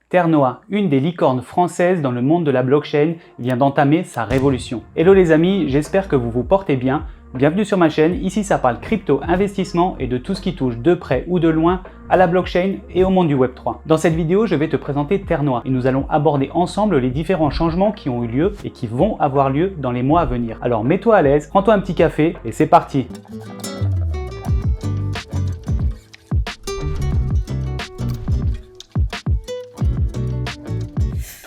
Ternoa, une des licornes françaises dans le monde de la blockchain, vient d'entamer sa révolution. Hello les amis, j'espère que vous vous portez bien. Bienvenue sur ma chaîne, ici ça parle crypto, investissement et de tout ce qui touche de près ou de loin à la blockchain et au monde du Web3. Dans cette vidéo, je vais te présenter Ternoa et nous allons aborder ensemble les différents changements qui ont eu lieu et qui vont avoir lieu dans les mois à venir. Alors mets-toi à l'aise, prends-toi un petit café et c'est parti!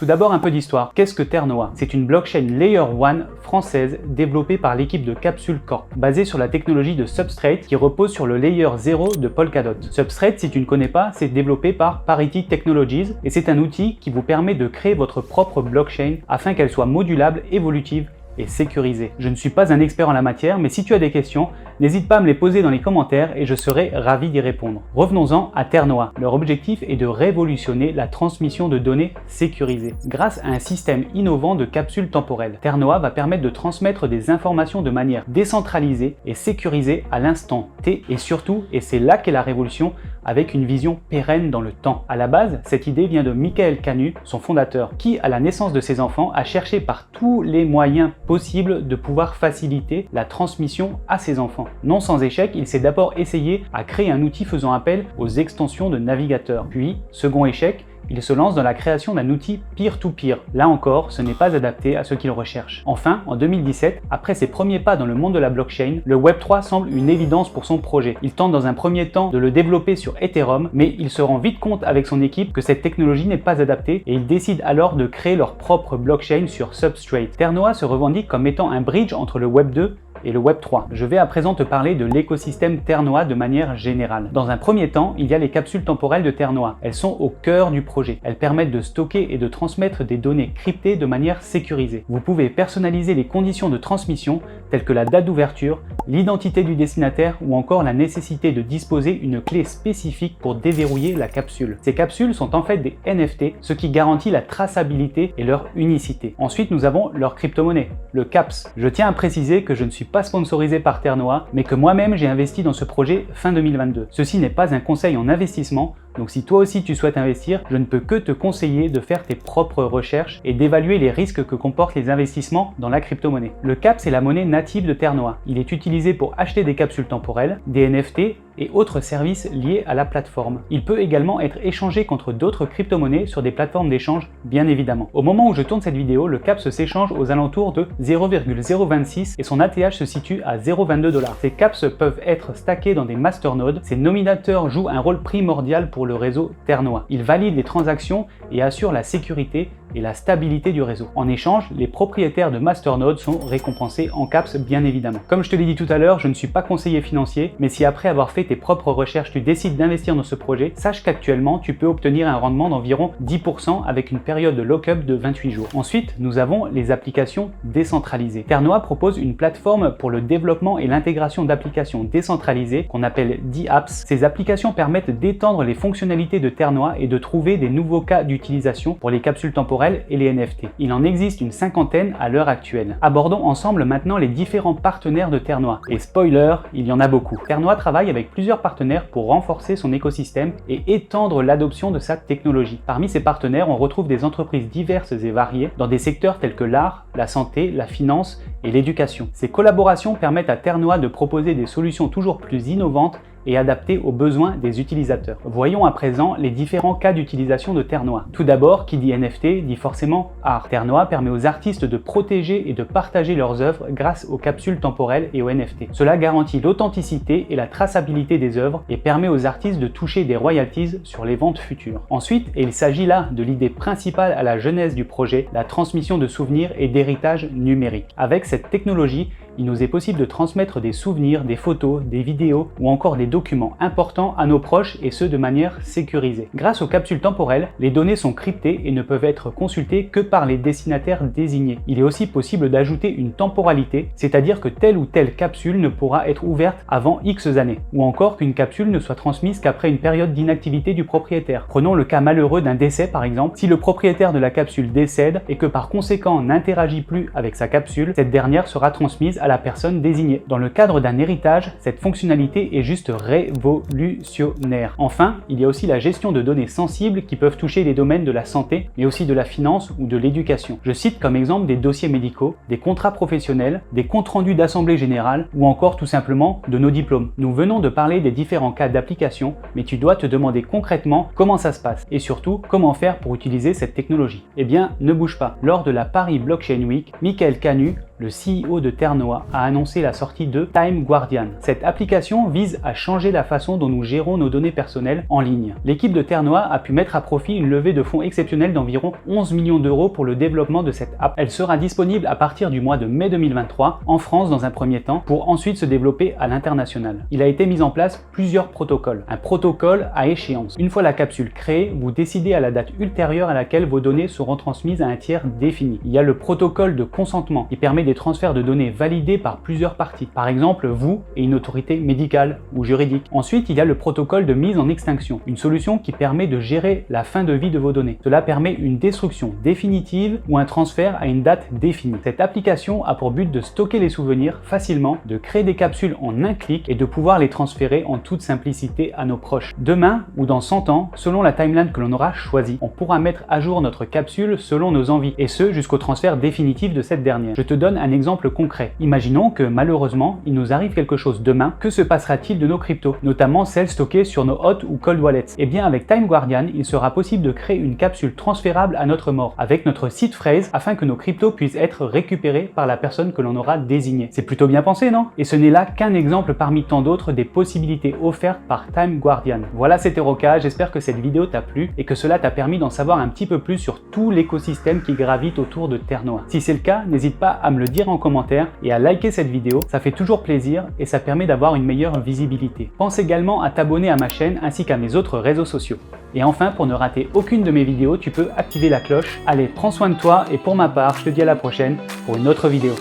Tout d'abord un peu d'histoire. Qu'est-ce que Ternoa? C'est une blockchain Layer 1 française développée par l'équipe de Capsule Corp, basée sur la technologie de Substrate qui repose sur le Layer 0 de Polkadot. Substrate, si tu ne connais pas, c'est développé par Parity Technologies et c'est un outil qui vous permet de créer votre propre blockchain afin qu'elle soit modulable, évolutive et sécurisée. Je ne suis pas un expert en la matière, mais si tu as des questions, n'hésite pas à me les poser dans les commentaires et je serai ravi d'y répondre. Revenons-en à Ternoa. Leur objectif est de révolutionner la transmission de données sécurisées. Grâce à un système innovant de capsules temporelles, Ternoa va permettre de transmettre des informations de manière décentralisée et sécurisée à l'instant T et surtout, et c'est là qu'est la révolution, avec une vision pérenne dans le temps. À la base, cette idée vient de Michael Canu, son fondateur, qui, à la naissance de ses enfants, a cherché par tous les moyens possibles de pouvoir faciliter la transmission à ses enfants. Non sans échec, il s'est d'abord essayé à créer un outil faisant appel aux extensions de navigateurs. Puis, second échec, il se lance dans la création d'un outil peer-to-peer. Là encore, ce n'est pas adapté à ce qu'il recherche. Enfin, en 2017, après ses premiers pas dans le monde de la blockchain, le Web3 semble une évidence pour son projet. Il tente dans un premier temps de le développer sur Ethereum, mais il se rend vite compte avec son équipe que cette technologie n'est pas adaptée et il décide alors de créer leur propre blockchain sur Substrate. Ternoa se revendique comme étant un bridge entre le Web 2 et le Web 3. Je vais à présent te parler de l'écosystème Ternoa de manière générale. Dans un premier temps, il y a les capsules temporelles de Ternoa. Elles sont au cœur du projet. Elles permettent de stocker et de transmettre des données cryptées de manière sécurisée. Vous pouvez personnaliser les conditions de transmission telles que la date d'ouverture, l'identité du destinataire ou encore la nécessité de disposer une clé spécifique pour déverrouiller la capsule. Ces capsules sont en fait des NFT, ce qui garantit la traçabilité et leur unicité. Ensuite, nous avons leur crypto-monnaie, le CAPS. Je tiens à préciser que je ne suis pas sponsorisé par Ternoa, mais que moi-même j'ai investi dans ce projet fin 2022. Ceci n'est pas un conseil en investissement, donc si toi aussi tu souhaites investir, je ne peux que te conseiller de faire tes propres recherches et d'évaluer les risques que comportent les investissements dans la crypto-monnaie. Le CAPS est la monnaie native de Ternoa. Il est utilisé pour acheter des capsules temporelles, des NFT et autres services liés à la plateforme. Il peut également être échangé contre d'autres crypto-monnaies sur des plateformes d'échange, bien évidemment. Au moment où je tourne cette vidéo, le CAPS s'échange aux alentours de 0,026 et son ATH se situe à 0,22$. Ces CAPS peuvent être stackés dans des masternodes. Ces nominateurs jouent un rôle primordial pour le réseau Ternoa. Ils valident les transactions et assurent la sécurité et la stabilité du réseau. En échange, les propriétaires de masternodes sont récompensés en CAPS bien évidemment. Comme je te l'ai dit tout à l'heure, je ne suis pas conseiller financier, mais si après avoir fait tes propres recherches, tu décides d'investir dans ce projet, sache qu'actuellement, tu peux obtenir un rendement d'environ 10% avec une période de lock-up de 28 jours. Ensuite, nous avons les applications décentralisées. Ternoa propose une plateforme pour le développement et l'intégration d'applications décentralisées qu'on appelle DApps. Ces applications permettent d'étendre les fonctionnalités de Ternoa et de trouver des nouveaux cas d'utilisation pour les capsules temporelles et les NFT. Il en existe une cinquantaine à l'heure actuelle. Abordons ensemble maintenant les différents partenaires de Ternoa. Et spoiler, il y en a beaucoup. Ternoa travaille avec plusieurs partenaires pour renforcer son écosystème et étendre l'adoption de sa technologie. Parmi ces partenaires, on retrouve des entreprises diverses et variées dans des secteurs tels que l'art, la santé, la finance et l'éducation. Ces collaborations permettent à Ternoa de proposer des solutions toujours plus innovantes et adapté aux besoins des utilisateurs. Voyons à présent les différents cas d'utilisation de Ternoa. Tout d'abord, qui dit NFT dit forcément art. Ternoa permet aux artistes de protéger et de partager leurs œuvres grâce aux capsules temporelles et aux NFT. Cela garantit l'authenticité et la traçabilité des œuvres et permet aux artistes de toucher des royalties sur les ventes futures. Ensuite, et il s'agit là de l'idée principale à la genèse du projet, la transmission de souvenirs et d'héritage numérique. Avec cette technologie, il nous est possible de transmettre des souvenirs, des photos, des vidéos ou encore des documents importants à nos proches et ce de manière sécurisée. Grâce aux capsules temporelles, les données sont cryptées et ne peuvent être consultées que par les destinataires désignés. Il est aussi possible d'ajouter une temporalité, c'est-à-dire que telle ou telle capsule ne pourra être ouverte avant X années, ou encore qu'une capsule ne soit transmise qu'après une période d'inactivité du propriétaire. Prenons le cas malheureux d'un décès par exemple. Si le propriétaire de la capsule décède et que par conséquent n'interagit plus avec sa capsule, cette dernière sera transmise à la personne désignée. Dans le cadre d'un héritage, cette fonctionnalité est juste révolutionnaire. Enfin, il y a aussi la gestion de données sensibles qui peuvent toucher les domaines de la santé, mais aussi de la finance ou de l'éducation. Je cite comme exemple des dossiers médicaux, des contrats professionnels, des comptes rendus d'assemblée générale ou encore tout simplement de nos diplômes. Nous venons de parler des différents cas d'application, mais tu dois te demander concrètement comment ça se passe et surtout comment faire pour utiliser cette technologie. Eh bien, ne bouge pas. Lors de la Paris Blockchain Week, Michael Canu, le CEO de Ternoa, a annoncé la sortie de Time Guardian. Cette application vise à changer la façon dont nous gérons nos données personnelles en ligne. L'équipe de Ternoa a pu mettre à profit une levée de fonds exceptionnelle d'environ 11 millions d'euros pour le développement de cette app. Elle sera disponible à partir du mois de mai 2023 en France dans un premier temps pour ensuite se développer à l'international. Il a été mis en place plusieurs protocoles. Un protocole à échéance. Une fois la capsule créée, vous décidez à la date ultérieure à laquelle vos données seront transmises à un tiers défini. Il y a le protocole de consentement qui permet des transferts de données validés par plusieurs parties. Par exemple, vous et une autorité médicale ou juridique. Ensuite, il y a le protocole de mise en extinction, une solution qui permet de gérer la fin de vie de vos données. Cela permet une destruction définitive ou un transfert à une date définie. Cette application a pour but de stocker les souvenirs facilement, de créer des capsules en un clic et de pouvoir les transférer en toute simplicité à nos proches. Demain ou dans 100 ans, selon la timeline que l'on aura choisie, on pourra mettre à jour notre capsule selon nos envies et ce jusqu'au transfert définitif de cette dernière. Je te donne un exemple concret. Imaginons que malheureusement, il nous arrive quelque chose demain. Que se passera-t-il de nos cryptos, notamment celles stockées sur nos hot ou cold wallets? Eh bien, avec Time Guardian, il sera possible de créer une capsule transférable à notre mort avec notre seed phrase afin que nos cryptos puissent être récupérés par la personne que l'on aura désignée. C'est plutôt bien pensé, non? Et ce n'est là qu'un exemple parmi tant d'autres des possibilités offertes par Time Guardian. Voilà, c'était Roca, j'espère que cette vidéo t'a plu et que cela t'a permis d'en savoir un petit peu plus sur tout l'écosystème qui gravite autour de Ternoa. Si c'est le cas, n'hésite pas à me le dire en commentaire et à liker cette vidéo, ça fait toujours plaisir et ça permet d'avoir une meilleure visibilité. Pense également à t'abonner à ma chaîne ainsi qu'à mes autres réseaux sociaux. Et enfin, pour ne rater aucune de mes vidéos, tu peux activer la cloche. Allez, prends soin de toi et pour ma part, je te dis à la prochaine pour une autre vidéo.